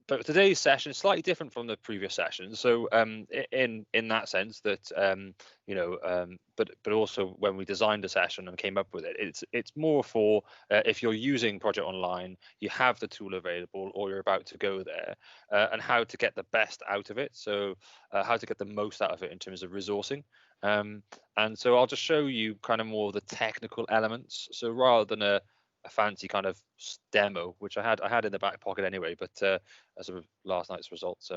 But today's session is slightly different from the previous session. So in that sense that but also when we designed the session and came up with it, it's more for if you're using Project Online, you have the tool available or you're about to go there, and how to get the best out of it. So how to get the most out of it in terms of resourcing. And so I'll just show you kind of more of the technical elements. So rather than a fancy kind of demo, which I had in the back pocket anyway, but as of last night's results,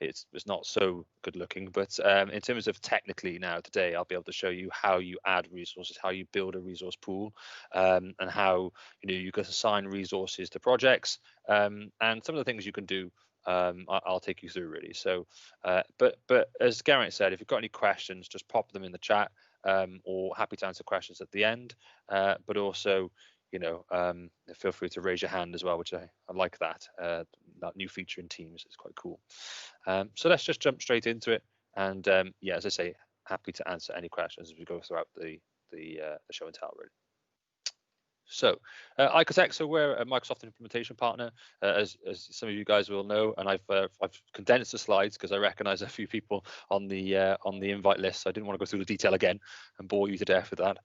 it's not so good looking. But in terms of technically now today, I'll be able to show you how you add resources, how you build a resource pool, and how you can assign resources to projects, and some of the things you can do. I'll take you through really. So, but as Garrett said, if you've got any questions, just pop them in the chat, or happy to answer questions at the end. But also, feel free to raise your hand as well, which I like that. That new feature in Teams is quite cool. So let's just jump straight into it. And yeah, as I say, happy to answer any questions as we go throughout the show and tell really. So iCoTech, so we're a Microsoft implementation partner, as some of you guys will know, and I've condensed the slides because I recognize a few people on the invite list, so I didn't want to go through the detail again and bore you to death with that.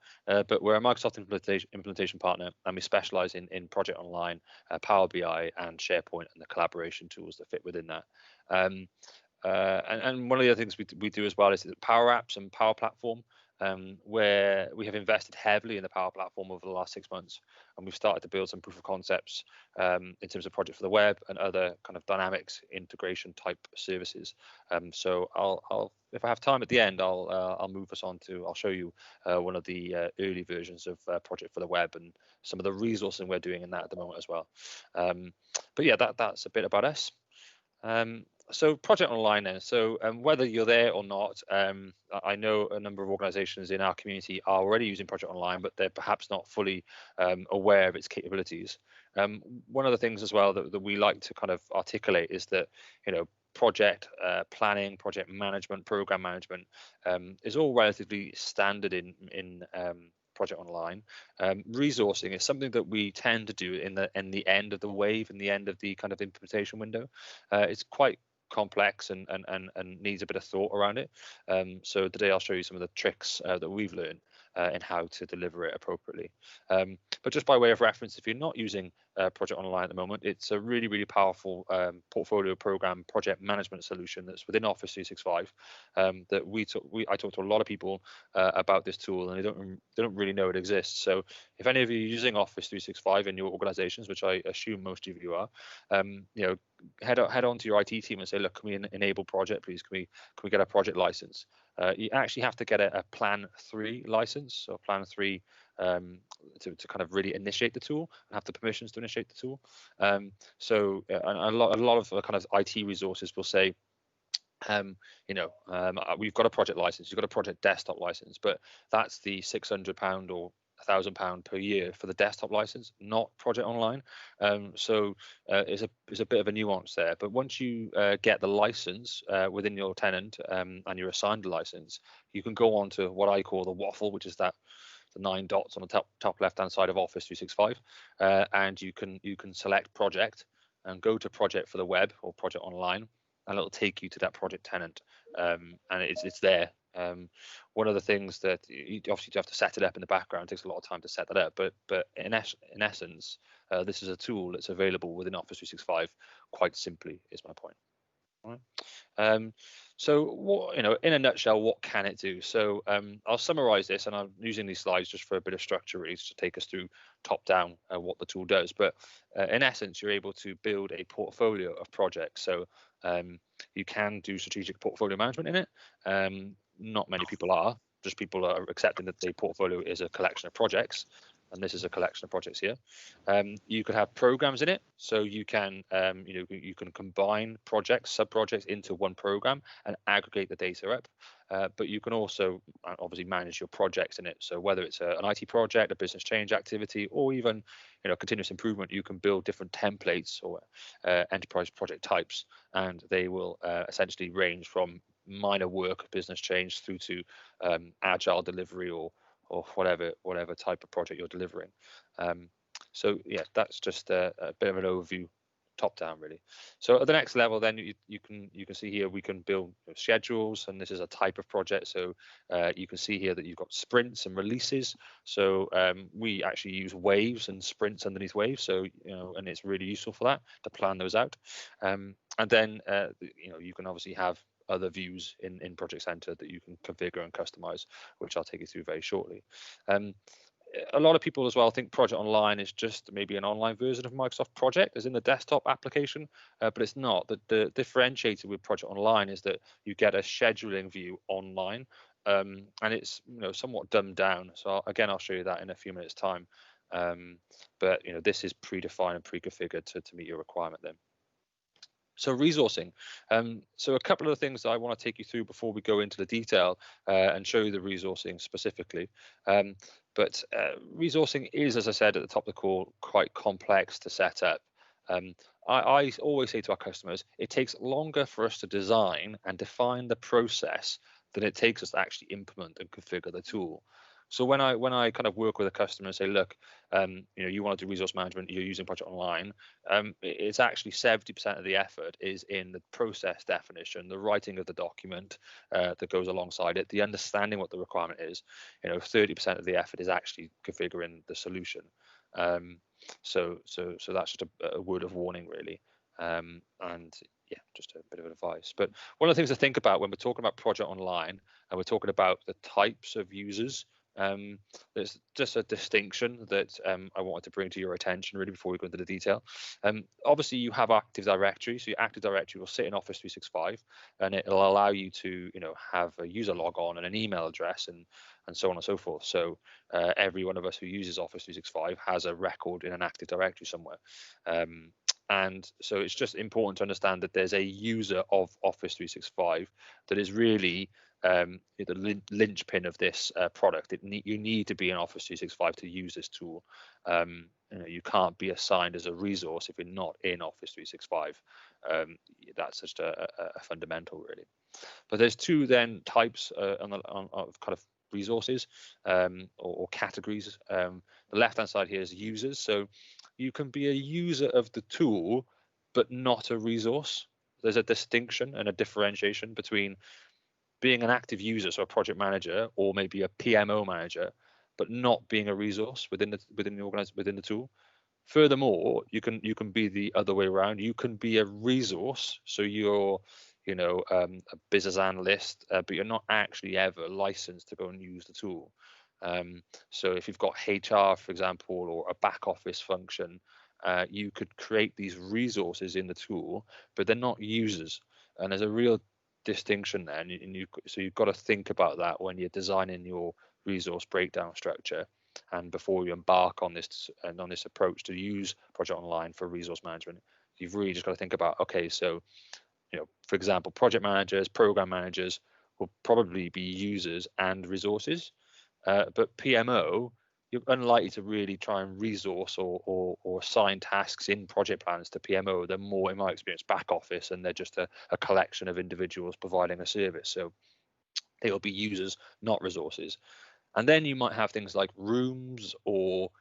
But we're a Microsoft implementation partner, and we specialize in Project Online, Power BI, and SharePoint, and the collaboration tools that fit within that. And one of the other things we do as well is the Power Apps and Power Platform, where we have invested heavily in the Power Platform over the last 6 months, and we've started to build some proof of concepts in terms of Project for the Web and other kind of Dynamics integration type services. So I'll if I have time at the end, I'll move us on to, I'll show you one of the early versions of Project for the Web and some of the resourcing we're doing in that at the moment as well. But yeah, that's a bit about us. So Project Online then, so whether you're there or not, I know a number of organizations in our community are already using Project Online, but they're perhaps not fully aware of its capabilities. One of the things as well that we like to kind of articulate is that, project planning, project management, program management is all relatively standard in Project Online. Resourcing is something that we tend to do in the end of the wave, in the end of the kind of implementation window. It's quite complex and needs a bit of thought around it. So today I'll show you some of the tricks that we've learned in how to deliver it appropriately. But just by way of reference, if you're not using Project Online at the moment, it's a really, really powerful portfolio program project management solution that's within Office 365. That I talk to a lot of people about this tool, and they don't really know it exists. So if any of you are using Office 365 in your organizations, which I assume most of you are, head on to your IT team and say, look, can we enable project, please? Can we get a project license? You actually have to get a Plan 3 license, so Plan 3 to kind of really initiate the tool and have the permissions to initiate the tool. So a lot of kind of IT resources will say, we've got a project license, you've got a project desktop license, but that's the £600 or £1,000 per year for the desktop license, not Project Online. So there's a bit of a nuance there. But once you get the license within your tenant and you're assigned a license, you can go on to what I call the waffle, which is the 9 dots on the top left hand side of Office 365, and you can select project and go to Project for the Web or Project Online, and it'll take you to that project tenant, and it's there. One of the things that you obviously have to set it up in the background, it takes a lot of time to set that up, but in essence, this is a tool that's available within Office 365 quite simply, is my point. All right. So what, in a nutshell, what can it do? So I'll summarize this, and I'm using these slides just for a bit of structure, really, to take us through top down what the tool does. But in essence, you're able to build a portfolio of projects. So you can do strategic portfolio management in it. Not many people are. Just people are accepting that the portfolio is a collection of projects, and this is a collection of projects here. You could have programs in it, so you can you can combine projects, sub-projects into one program and aggregate the data up. But you can also obviously manage your projects in it. So whether it's an IT project, a business change activity, or even continuous improvement, you can build different templates or enterprise project types, and they will essentially range from minor work, business change, through to agile delivery or or whatever type of project you're delivering. So yeah, that's just a bit of an overview, top down really. So at the next level, then you can see here we can build schedules, and this is a type of project. So you can see here that you've got sprints and releases. So we actually use waves and sprints underneath waves. So and it's really useful for that to plan those out. And then you can obviously have other views in Project Center that you can configure and customize, which I'll take you through very shortly. A lot of people as well think Project Online is just maybe an online version of Microsoft Project, as in the desktop application, but it's not. The differentiator with Project Online is that you get a scheduling view online, and it's somewhat dumbed down. So again, I'll show you that in a few minutes' time. But this is predefined and pre-configured to meet your requirement then. So resourcing. So a couple of the things that I want to take you through before we go into the detail and show you the resourcing specifically. But resourcing is, as I said at the top of the call, quite complex to set up. I always say to our customers, it takes longer for us to design and define the process than it takes us to actually implement and configure the tool. So when I kind of work with a customer and say, look, you want to do resource management, you're using Project Online, it's actually 70% of the effort is in the process definition, the writing of the document that goes alongside it, the understanding what the requirement is. 30% of the effort is actually configuring the solution. So that's just a word of warning, really. And yeah, just a bit of advice. But one of the things to think about when we're talking about Project Online and we're talking about the types of users, there's just a distinction that I wanted to bring to your attention really before we go into the detail. Obviously, you have Active Directory, so your Active Directory will sit in Office 365, and it'll allow you to have a user log on and an email address and so on and so forth. So every one of us who uses Office 365 has a record in an Active Directory somewhere. And so it's just important to understand that there's a user of Office 365 that is really the linchpin of this product. You need to be in Office 365 to use this tool. You can't be assigned as a resource if you're not in Office 365. That's just a fundamental, really. But there's two then types of kind of resources or categories. The left-hand side here is users. So you can be a user of the tool, but not a resource. There's a distinction and a differentiation between being an active user, so a project manager, or maybe a PMO manager, but not being a resource within the tool. Furthermore, you can be the other way around. You can be a resource, so you're a business analyst, but you're not actually ever licensed to go and use the tool. So if you've got HR, for example, or a back office function, you could create these resources in the tool, but they're not users. And there's a real distinction there, so you've got to think about that when you're designing your resource breakdown structure, and before you embark on this approach to use Project Online for resource management, you've really just got to think about, okay, so for example, project managers, program managers will probably be users and resources, but PMO, you're unlikely to really try and resource or assign tasks in project plans to PMO. They're more, in my experience, back office, and they're just a collection of individuals providing a service. So they will be users, not resources. And then you might have things like rooms or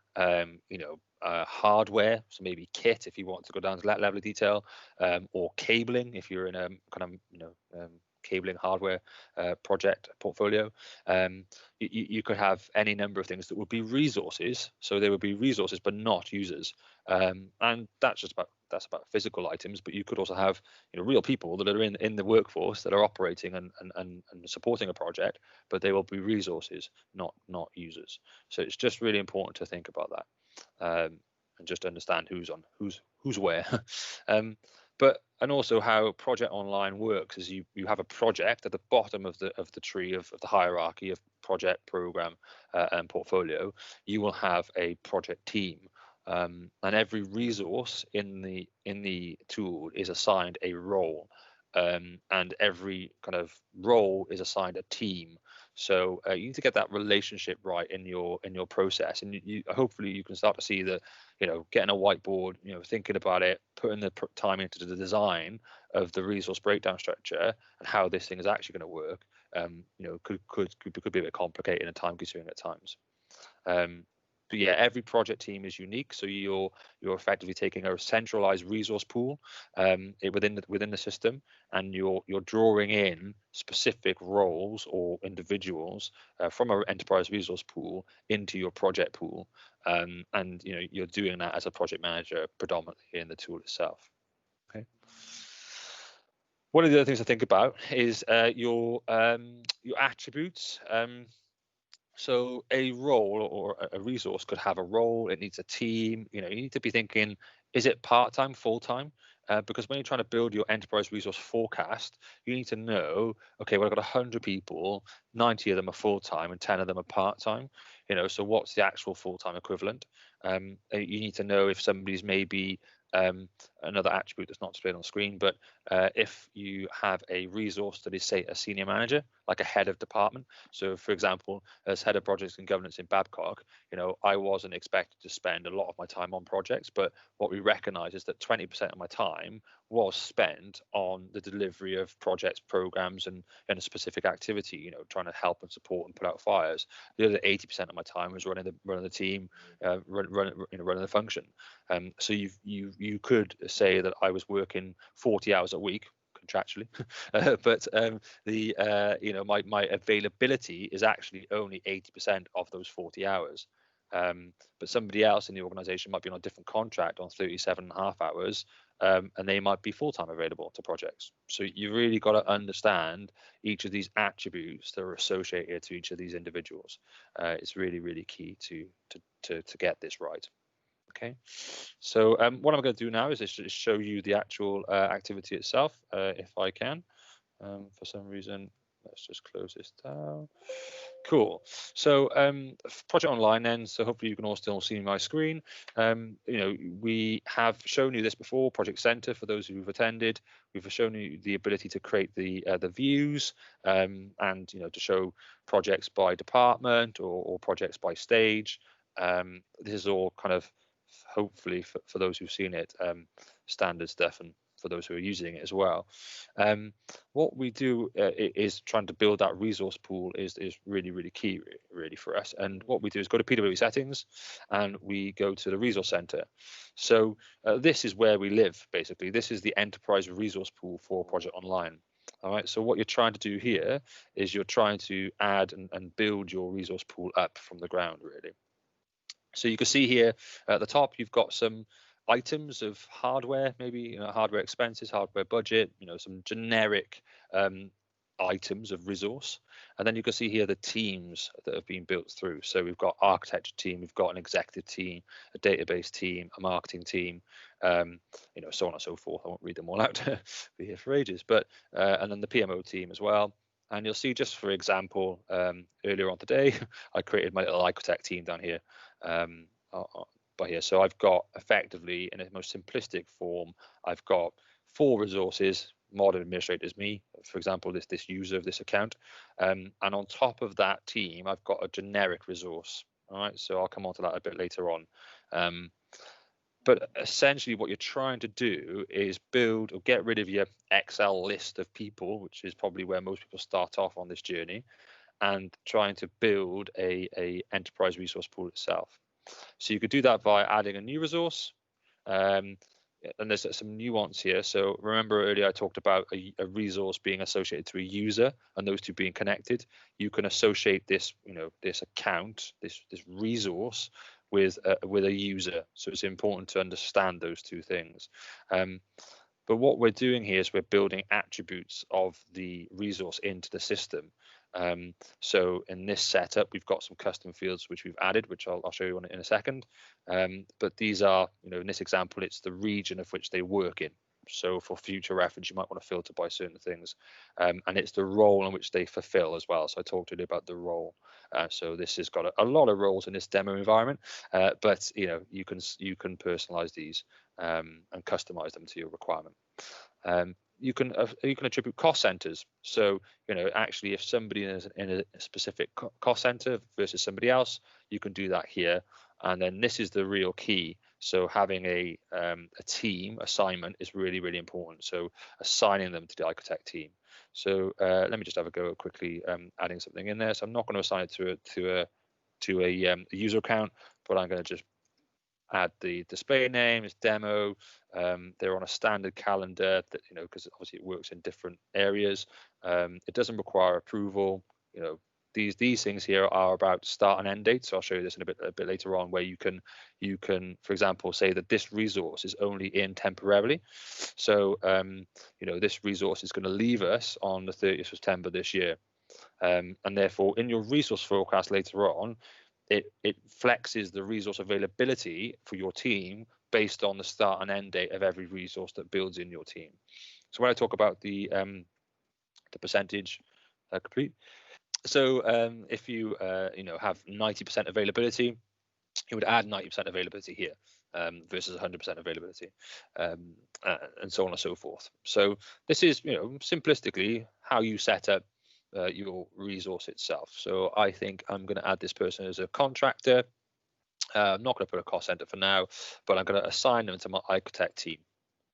hardware, so maybe kit if you want to go down to that level of detail, or cabling if you're in a kind of cabling hardware project portfolio. You could have any number of things that would be resources, so they would be resources but not users, and that's about physical items. But you could also have real people that are in the workforce that are operating and supporting a project, but they will be resources, not users. So it's just really important to think about that, and just understand who's where. And also how Project Online works is you have a project at the bottom of the tree of the hierarchy of project, program, and portfolio. You will have a project team, and every resource in the tool is assigned a role, and every kind of role is assigned a team. So you need to get that relationship right in your process, and hopefully you can start to see that getting a whiteboard, thinking about it, putting the time into the design of the resource breakdown structure and how this thing is actually going to work, could be a bit complicated and time consuming at times. But yeah, every project team is unique, so you're effectively taking a centralized resource pool within the system, and you're drawing in specific roles or individuals from our enterprise resource pool into your project pool, and you're doing that as a project manager predominantly in the tool itself. Okay. One of the other things I think about is your attributes. So a role or a resource could have a role. It needs a team. You need to be thinking, is it part-time, full-time? Because when you're trying to build your enterprise resource forecast, you need to know, okay, well, I've got 100 people, 90 of them are full-time and 10 of them are part-time. So what's the actual full-time equivalent? You need to know if somebody's maybe another attribute that's not displayed on the screen, but if you have a resource that is, say, a senior manager, like a head of department. So for example, as head of projects and governance in Babcock, I wasn't expected to spend a lot of my time on projects, but what we recognize is that 20% of my time was spent on the delivery of projects, programs, and a specific activity, trying to help and support and put out fires. The other 80% of my time was running the team, running the function. So you could say that I was working 40 hours a week contractually, but my availability is actually only 80% of those 40 hours. But somebody else in the organization might be on a different contract on 37.5 hours, and they might be full-time available to projects. So you really got to understand each of these attributes that are associated to each of these individuals. It's really, really key to get this right. Okay, so what I'm going to do now is just show you the actual activity itself, if I can. For some reason, let's just close this down. Cool. So project online then, so hopefully you can all still see my screen. We have shown you this before, Project Center, for those who've attended. We've shown you the ability to create the views, and to show projects by department or projects by stage. This is all kind of, hopefully for those who've seen it, standard stuff, and for those who are using it as well. What we do is trying to build that resource pool is really, really key really for us. And what we do is go to PWE settings and we go to the resource center. So this is where we live, basically. This is the enterprise resource pool for Project Online. All right, so what you're trying to do here is you're trying to add and build your resource pool up from the ground, really. So you can see here at the top, you've got some items of hardware, maybe hardware expenses, hardware budget, some generic items of resource. And then you can see here the teams that have been built through. So we've got architecture team, we've got an executive team, a database team, a marketing team, so on and so forth. I won't read them all out, be here for ages. But and then the PMO team as well. And you'll see, just for example, earlier on today, I created my little iCoTech team down here. By here, so I've got, effectively, in a most simplistic form, I've got 4 resources. Modern administrator is me, for example, this user of this account, and on top of that team, I've got a generic resource. All right, so I'll come on to that a bit later on. But essentially what you're trying to do is build or get rid of your Excel list of people, which is probably where most people start off on this journey, and trying to build a enterprise resource pool itself. So you could do that by adding a new resource, and there's some nuance here. So remember earlier I talked about a resource being associated to a user and those two being connected. You can associate this, this account, this resource with a user. So it's important to understand those two things. But what we're doing here is we're building attributes of the resource into the system. So in this setup, we've got some custom fields which we've added, which I'll show you in a second. But these are, in this example, it's the region of which they work in. So for future reference, you might want to filter by certain things, and it's the role in which they fulfill as well. So I talked to you about the role. So this has got a lot of roles in this demo environment, but you can personalize these and customize them to your requirement. You can attribute cost centers. So actually, if somebody is in a specific cost center versus somebody else, you can do that here. And then this is the real key. So having a team assignment is really, really important. So assigning them to the iCoTech team. So let me just have a go at quickly adding something in there. So I'm not going to assign it to a user account, but I'm going to just add the display name as demo. They're on a standard calendar that, because obviously it works in different areas. It doesn't require approval. These things here are about start and end dates. So I'll show you this in a bit later on, where you can, for example, say that this resource is only in temporarily. So this resource is going to leave us on the 30th of September this year, and therefore in your resource forecast later on, it flexes the resource availability for your team based on the start and end date of every resource that builds in your team. So when I talk about the percentage complete, so if you have 90% availability, you would add 90% availability here versus 100% availability, and so on and so forth. So this is simplistically how you set up your resource itself. So I think I'm going to add this person as a contractor. I'm not going to put a cost center for now, but I'm going to assign them to my iCoTech team.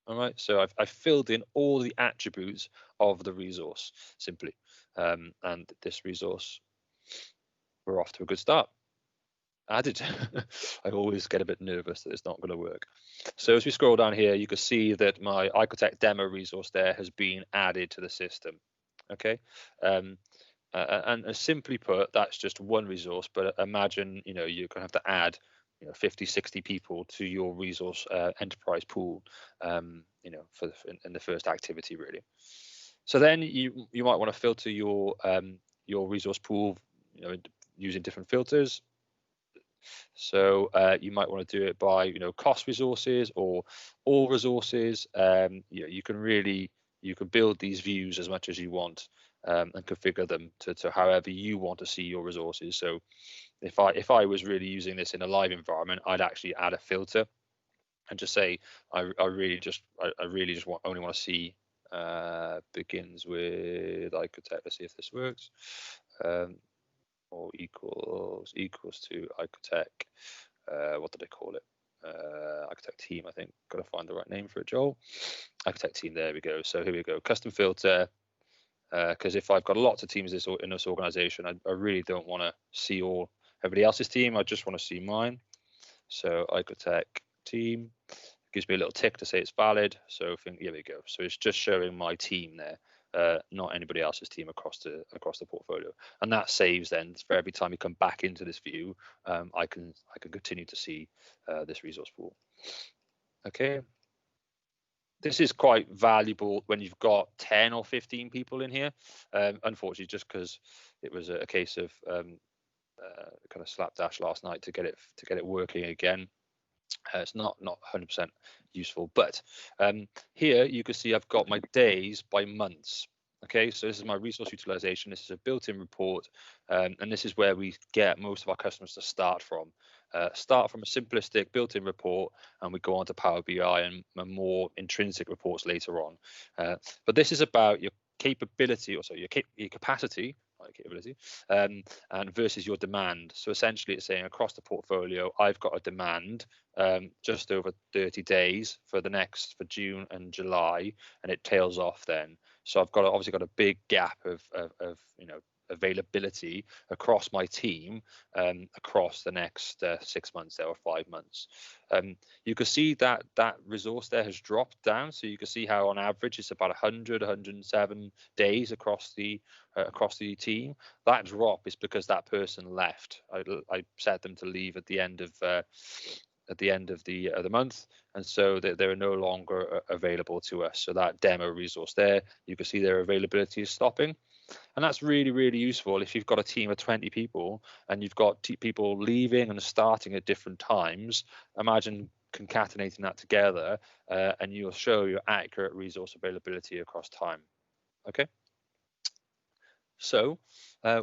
All right, so I've filled in all the attributes of the resource simply, and this resource, we're off to a good start. Added. I always get a bit nervous that it's not going to work. So as we scroll down here, you can see that my iCoTech demo resource there has been added to the system. Okay, and simply put, that's just one resource. But imagine you're going to have to add 50, 60 people to your resource enterprise pool, in the first activity really. So then you might want to filter your resource pool using different filters. So you might want to do it by cost resources or all resources. You can build these views as much as you want, and configure them to however you want to see your resources. So if I was really using this in a live environment, I'd actually add a filter and just say I really just only want to see begins with iCoTech. Let's see if this works. Or equals to iCoTech. What did I call it? iCoTech team, I think. Got to find the right name for it, Joel. iCoTech team. There we go. So here we go. Custom filter. Because if I've got lots of teams in this organization, I really don't want to see everybody else's team. I just want to see mine. So iCoTech team gives me a little tick to say it's valid. So here we go. So it's just showing my team there. Not anybody else's team across the portfolio, and that saves then for every time you come back into this view. I can continue to see this resource pool. Okay, this is quite valuable when you've got 10 or 15 people in here. Unfortunately, just because it was a case of kind of slapdash last night to get it working again. It's not 100% useful, but here you can see I've got my days by months. Okay, so this is my resource utilization. This is a built-in report, and this is where we get most of our customers to start from. Start from a simplistic built-in report, and we go on to Power BI and more intrinsic reports later on. But this is about your capability, or so your capacity, capability, and versus your demand. So essentially it's saying across the portfolio, I've got a demand just over 30 days for June and July, and it tails off then. So I've obviously got a big gap of availability across my team across the next 6 months or 5 months. You can see that resource there has dropped down, so you can see how on average it's about 107 days across the team. That drop is because that person left. I set them to leave at the end of the month, and so they're no longer available to us. So that demo resource there, you can see their availability is stopping. And that's really, really useful if you've got a team of 20 people and you've got people leaving and starting at different times. Imagine concatenating that together, and you'll show your accurate resource availability across time. Okay. So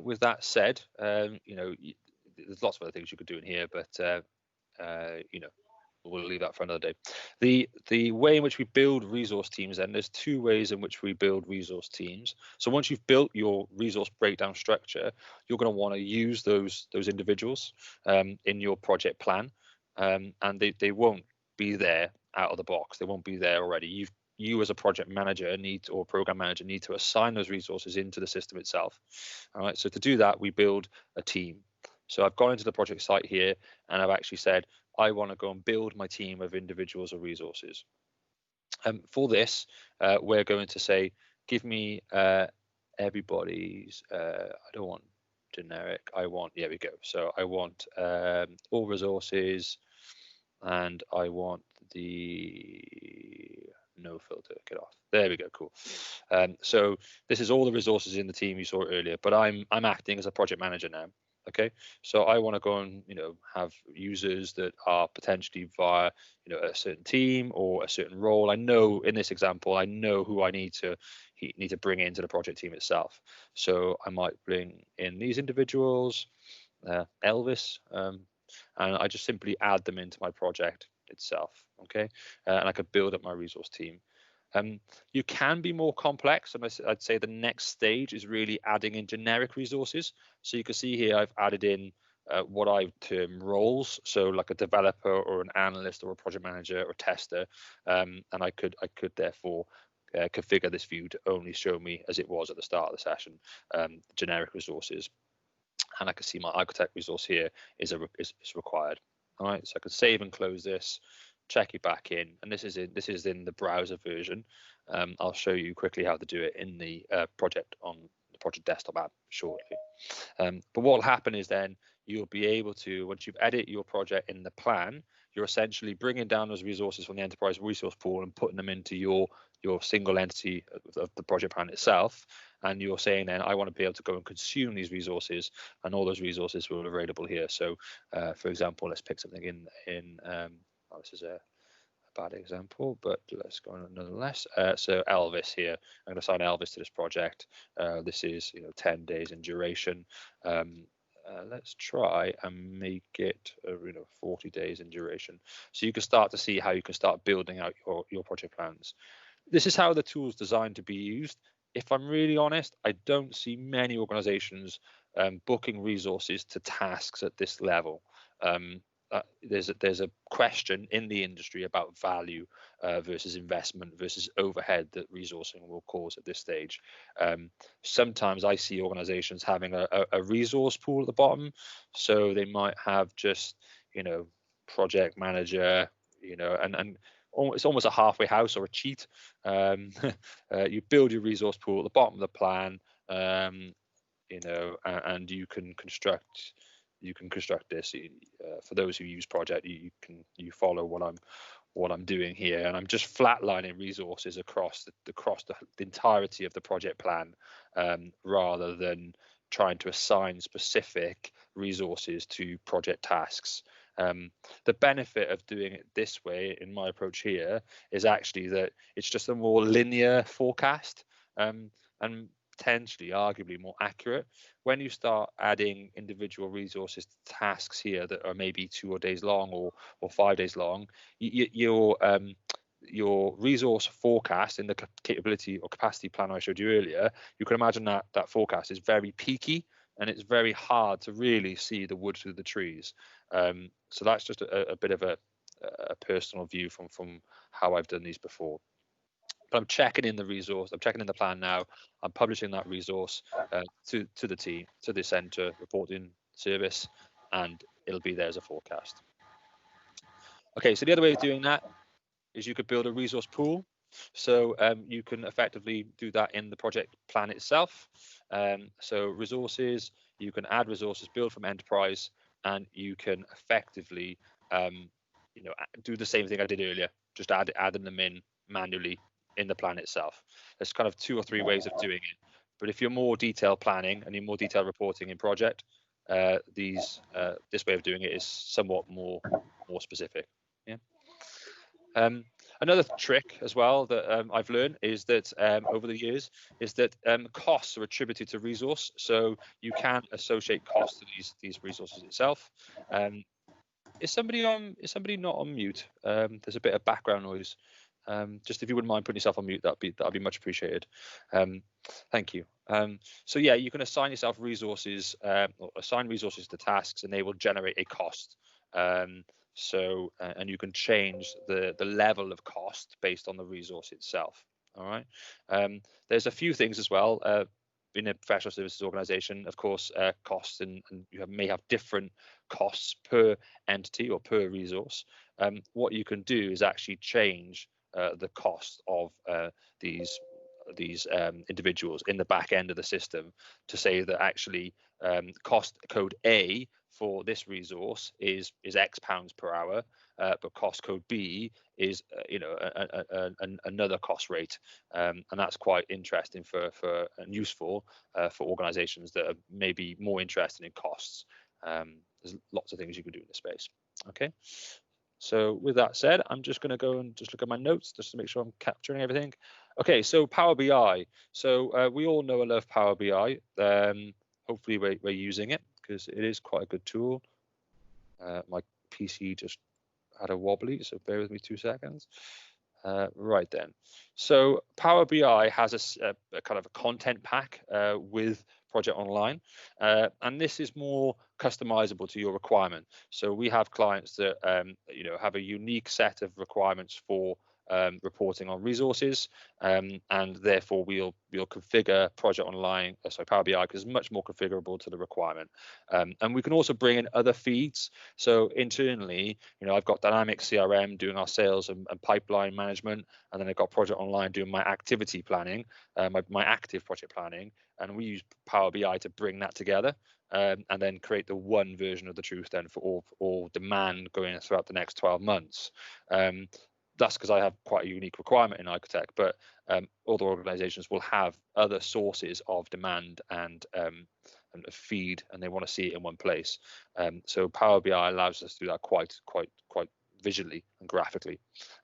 with that said, there's lots of other things you could do in here, but we'll leave that for another day. The way in which we build resource teams, then there's two ways in which we build resource teams. So once you've built your resource breakdown structure, you're going to want to use those individuals in your project plan, and they won't be there out of the box. They won't be there already. you as a project manager or program manager need to assign those resources into the system itself. All right, so to do that, we build a team. So I've gone into the project site here and I've actually said, I want to go and build my team of individuals or resources. For this, we're going to say, give me everybody's, I don't want generic, I want, here we go. So I want all resources, and I want the no filter, get off. There we go, cool. So this is all the resources in the team you saw earlier, but I'm acting as a project manager now. Okay, so I want to go and have users that are potentially via a certain team or a certain role. I know in this example, I know who I need to bring into the project team itself. So I might bring in these individuals, Elvis, and I just simply add them into my project itself. Okay, and I could build up my resource team. You can be more complex, and I'd say the next stage is really adding in generic resources. So you can see here I've added in what I term roles, so like a developer or an analyst or a project manager or tester, and I could therefore configure this view to only show me, as it was at the start of the session, generic resources. And I can see my iCoTech resource here is required. All right, so I could save and close this, check it back in, and this is in the browser version. I'll show you quickly how to do it in the project desktop app shortly. But what will happen is then you'll be able to, once you've edited your project in the plan, you're essentially bringing down those resources from the enterprise resource pool and putting them into your single entity of the project plan itself. And you're saying then, I want to be able to go and consume these resources, and all those resources will be available here. So, for example, let's pick something in this is a bad example, but let's go on nonetheless. So Elvis here, I'm going to assign Elvis to this project. This is 10 days in duration. Let's try and make it 40 days in duration. So you can start to see how you can start building out your project plans. This is how the tool is designed to be used. If I'm really honest, I don't see many organizations booking resources to tasks at this level. There's a question in the industry about value versus investment versus overhead that resourcing will cause at this stage. Sometimes I see organizations having a resource pool at the bottom, so they might have just project manager, and it's almost a halfway house or a cheat. You build your resource pool at the bottom of the plan, and you can construct this. For those who use project, you follow what I'm doing here, and I'm just flatlining resources across the entirety of the project plan, rather than trying to assign specific resources to project tasks. The benefit of doing it this way, in my approach here, is actually that it's just a more linear forecast, and potentially arguably more accurate. When you start adding individual resources to tasks here that are maybe 2 days long or 5 days long, your resource forecast in the capability or capacity plan I showed you earlier, you can imagine that forecast is very peaky, and it's very hard to really see the wood through the trees. So that's just a bit of a personal view from how I've done these before. But I'm checking in the resource, I'm checking in the plan now, I'm publishing that resource to the team, to the center reporting service, and it'll be there as a forecast. Okay, so the other way of doing that is you could build a resource pool. So you can effectively do that in the project plan itself. So resources, you can add resources, build from enterprise, and you can effectively do the same thing I did earlier, just adding them in manually in the plan itself. There's kind of 2 or 3 ways of doing it. But if you're more detailed planning and you're more detailed reporting in project, this way of doing it is somewhat more specific. Yeah. Another trick as well that I've learned is that over the years is that costs are attributed to resource, so you can associate costs to these resources itself. Is somebody not on mute? There's a bit of background noise. Just if you wouldn't mind putting yourself on mute, that'd be much appreciated. Thank you. So yeah, you can assign yourself resources, or assign resources to tasks, and they will generate a cost. So and you can change the level of cost based on the resource itself. All right. There's a few things as well. In a professional services organization, of course, costs and you may have different costs per entity or per resource. What you can do is actually change the cost of these individuals in the back end of the system to say that actually cost code A for this resource is X pounds per hour, but cost code B is another cost rate, and that's quite interesting for and useful for organisations that are maybe more interested in costs. There's lots of things you can do in this space. Okay. So with that said, I'm just going to go and just look at my notes just to make sure I'm capturing everything. Okay, so Power BI. So we all know and love Power BI. Hopefully we're using it because it is quite a good tool. My PC just had a wobbly, so bear with me 2 seconds. Right then. So Power BI has a kind of a content pack with Project Online, and this is more customizable to your requirement. So we have clients that have a unique set of requirements for reporting on resources, and therefore we'll configure Project Online, Power BI, because it's much more configurable to the requirement. And we can also bring in other feeds. So internally, I've got Dynamic CRM doing our sales and pipeline management, and then I've got Project Online doing my activity planning, my active project planning, and we use Power BI to bring that together. And then create the one version of the truth then for all demand going throughout the next 12 months. That's because I have quite a unique requirement in iCoTech, but other organizations will have other sources of demand and a feed, and they want to see it in one place. So Power BI allows us to do that quite visually and graphically.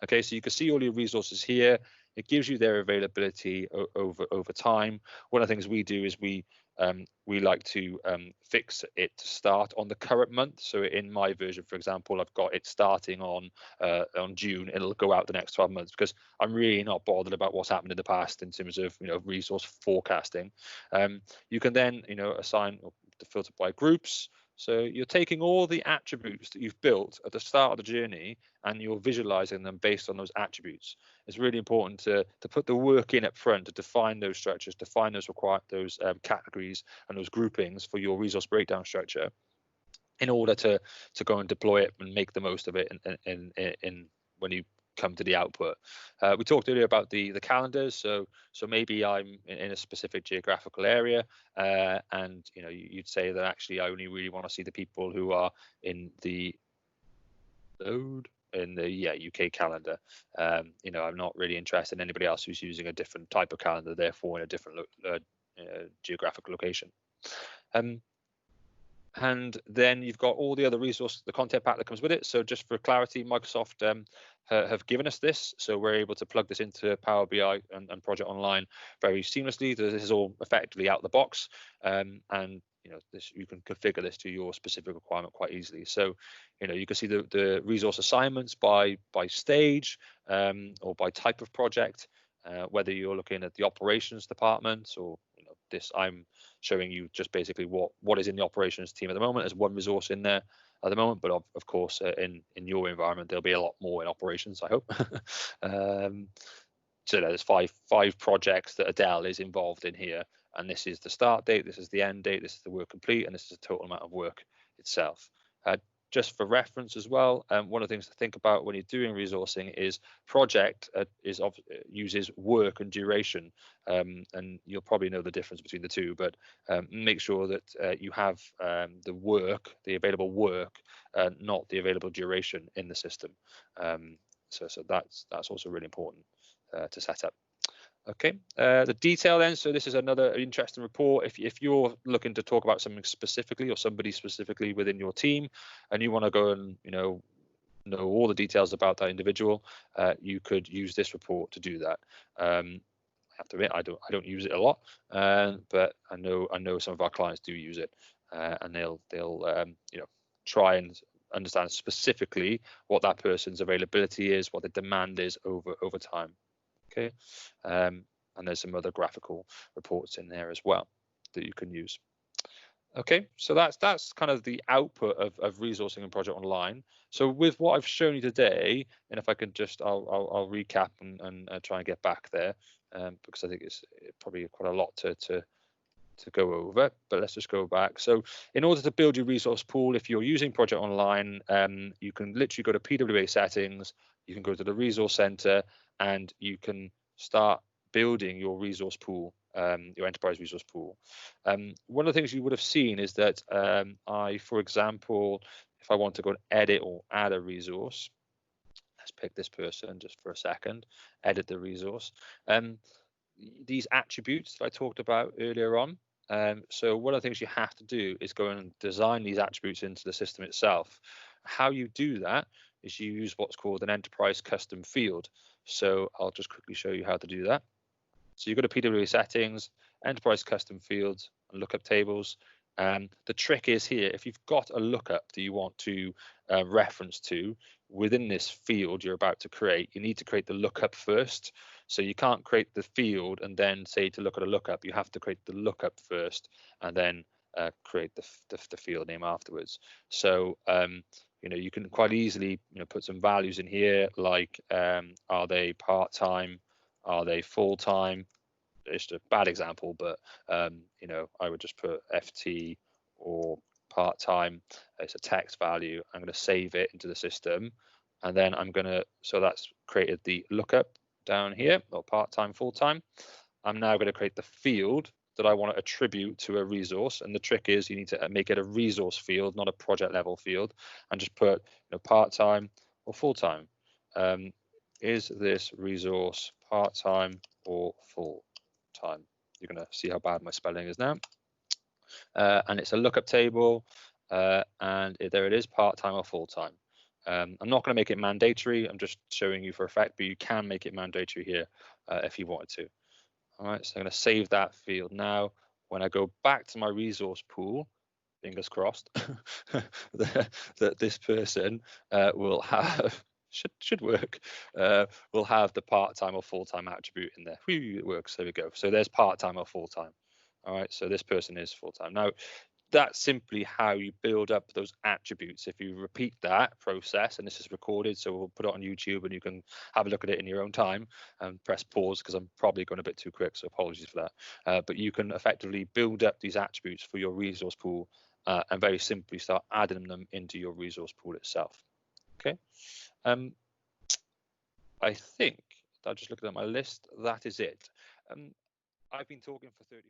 Okay, so you can see all your resources here. It gives you their availability over time. One of the things we do is we like to fix it to start on the current month. So in my version, for example, I've got it starting on June. It'll go out the next 12 months because I'm really not bothered about what's happened in the past in terms of resource forecasting. You can then assign the filter by groups. So you're taking all the attributes that you've built at the start of the journey and you're visualizing them based on those attributes. It's really important to put the work in up front to define those structures, define those categories and those groupings for your resource breakdown structure in order to go and deploy it and make the most of it in when you come to the output. We talked earlier about the calendars, so maybe I'm in a specific geographical area, and you'd say that actually I only really want to see the people who are in the UK calendar. I'm not really interested in anybody else who's using a different type of calendar, therefore in a different geographic location. And then you've got all the other resources, the content pack that comes with it. So just for clarity, Microsoft have given us this, so we're able to plug this into Power BI and Project Online very seamlessly. This is all effectively out the box, and you can configure this to your specific requirement quite easily. So you can see the resource assignments by stage or by type of project, whether you're looking at the operations department or this. I'm showing you just basically what is in the operations team at the moment. There's one resource in there at the moment, but of course in your environment there'll be a lot more in operations, I hope. So there's five projects that Adele is involved in here, and this is the start date, this is the end date, this is the work complete, and this is the total amount of work itself. Just for reference as well, one of the things to think about when you're doing resourcing is project uses work and duration, and you'll probably know the difference between the two, but make sure that you have the available work, not the available duration in the system. So that's also really important to set up. Okay, the detail then. So this is another interesting report. If you're looking to talk about something specifically or somebody specifically within your team, and you want to go and know all the details about that individual, you could use this report to do that. I have to admit, I don't use it a lot, but I know some of our clients do use it, and they'll try and understand specifically what that person's availability is, what the demand is over time. Okay, and there's some other graphical reports in there as well that you can use. Okay, so that's kind of the output of resourcing and project online. So with what I've shown you today, and if I can just, I'll recap and try and get back there, because I think it's probably quite a lot to go over. But let's just go back. So in order to build your resource pool, if you're using project online, you can literally go to PWA settings. You can go to the resource center, and you can start building your resource pool, your enterprise resource pool. One of the things you would have seen is that for example, if I want to go and edit or add a resource, let's pick this person just for a second, edit the resource. These attributes that I talked about earlier on. So one of the things you have to do is go and design these attributes into the system itself. How you do that is you use what's called an enterprise custom field. So I'll just quickly show you how to do that. So you go to PWA settings, enterprise custom fields, and lookup tables. The trick is here, if you've got a lookup that you want to reference to within this field you're about to create, you need to create the lookup first. So you can't create the field and then say to look at a lookup. You have to create the lookup first and then create the field name afterwards. So you can quite easily put some values in here, like are they part-time, are they full-time? It's a bad example, but I would just put FT or part-time. It's a text value. I'm going to save it into the system, and then so that's created the lookup down here, or part-time, full-time. I'm now going to create the field that I want to attribute to a resource, and the trick is you need to make it a resource field, not a project level field, and just put part-time or full-time. Is this resource part-time or full-time? You're going to see how bad my spelling is now. And it's a lookup table, and there it is, part-time or full-time. I'm not going to make it mandatory. I'm just showing you for a fact, but you can make it mandatory here if you wanted to. All right, so I'm going to save that field now. When I go back to my resource pool, fingers crossed, that this person will have should work. Will have the part-time or full-time attribute in there. Whew, it works. There we go. So there's part-time or full-time. All right, so this person is full-time. Now, that's simply how you build up those attributes. If you repeat that process, and this is recorded, so we'll put it on YouTube and you can have a look at it in your own time and press pause because I'm probably going a bit too quick, so apologies for that. But you can effectively build up these attributes for your resource pool and very simply start adding them into your resource pool itself. Okay. I think, I'm just looking at my list, that is it. I've been talking for 35